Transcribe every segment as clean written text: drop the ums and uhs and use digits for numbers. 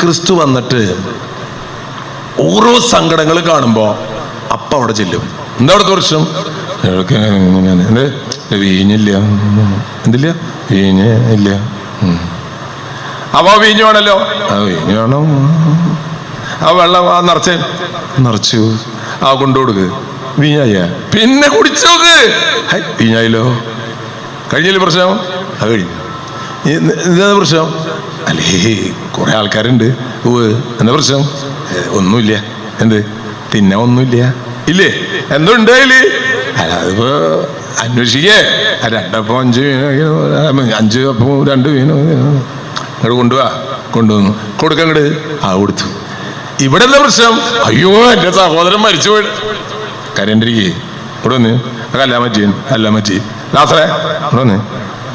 ക്രിസ്തു വന്നിട്ട് ഓരോ സങ്കടങ്ങൾ കാണുമ്പോൾ അപ്പ അവിടെ ചെല്ലും. എന്താ അവിടുത്തെ പ്രശ്നം? വീഞ്ഞില്ല, എന്തില്ല, വീഞ്ഞ് ഇല്ല. അപ്പൊ വീഞ്ഞു വേണല്ലോ, വീഞ്ഞു വേണം. ആ വെള്ളം ആ നിറച്ചു ആ കൊണ്ടുകൊടുക്ക്. വീഞ്ഞായ പിന്നെ കുടിച്ചോക്ക്. വീഞ്ഞായല്ലോ, കഴിഞ്ഞില്ലേ പ്രശ്നം? അത് കഴിഞ്ഞു. എന്താ പ്രശ്നം? അല്ലേ കുറെ ആൾക്കാരുണ്ട്. എന്താ പ്രശ്നം? ഒന്നുമില്ല. എന്ത് തിന്നാ ഒന്നുമില്ല ഇല്ലേ? എന്തുണ്ട് അതില്? അതിപ്പോ അന്വേഷിക്കേ. 2 അപ്പം 5 മീനോ, 5 അപ്പം 2 മീനോ ഇങ്ങോട്ട് കൊണ്ടുവന്നു കൊടുക്കങ്ങട്. ആ കൊടുത്തു. ഇവിടെ എന്താ പ്രശ്നം? അയ്യോ എന്റെ സഹോദരൻ മരിച്ചു പോയി. കരണ്ടിരിക്കേ. ഇവിടെ വന്ന് അല്ല പറ്റി ലാസറേ ഇവിടെ വന്ന്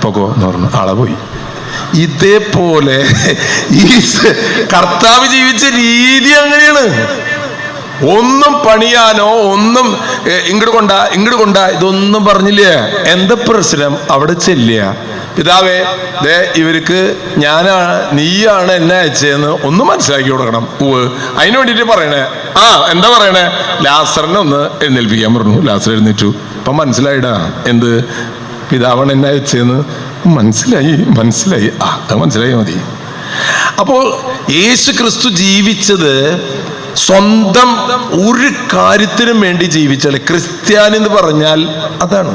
പൊക്കോ എന്ന് പറഞ്ഞു. ആളെ പോയി. ഇതേപോലെ ഈ കർത്താവ് ജീവിച്ച രീതി അങ്ങനെയാണ്. ഒന്നും പണിയാനോ ഒന്നും ഇങ്ങോട്ട് കൊണ്ട ഇതൊന്നും പറഞ്ഞില്ലേ. എന്താ പ്രശ്നം? അവിടെ ചെല്ലുക. പിതാവേ, ഇവർക്ക് നീയാണ് എന്നെ അയച്ചതെന്ന് ഒന്ന് മനസ്സിലാക്കി കൊടുക്കണം. അതിന് വേണ്ടിട്ട് പറയണേ. എന്താ പറയണേ? ലാസറിനെ ഒന്ന് എഴുന്നേൽപ്പിക്കാൻ പറഞ്ഞു. ലാസർ എഴുന്നേറ്റു. ഇപ്പൊ മനസ്സിലായിടാ എന്ത് പിതാവാണ് എന്നെ അയച്ചതെന്ന്. മനസ്സിലായി. അത് മനസ്സിലായി മതി. അപ്പോൾ യേശു ക്രിസ്തു ജീവിച്ചത് സ്വന്തം ഒരു കാര്യത്തിനും വേണ്ടി ജീവിച്ചാൽ ക്രിസ്ത്യാനി എന്ന് പറഞ്ഞാൽ അതാണ്.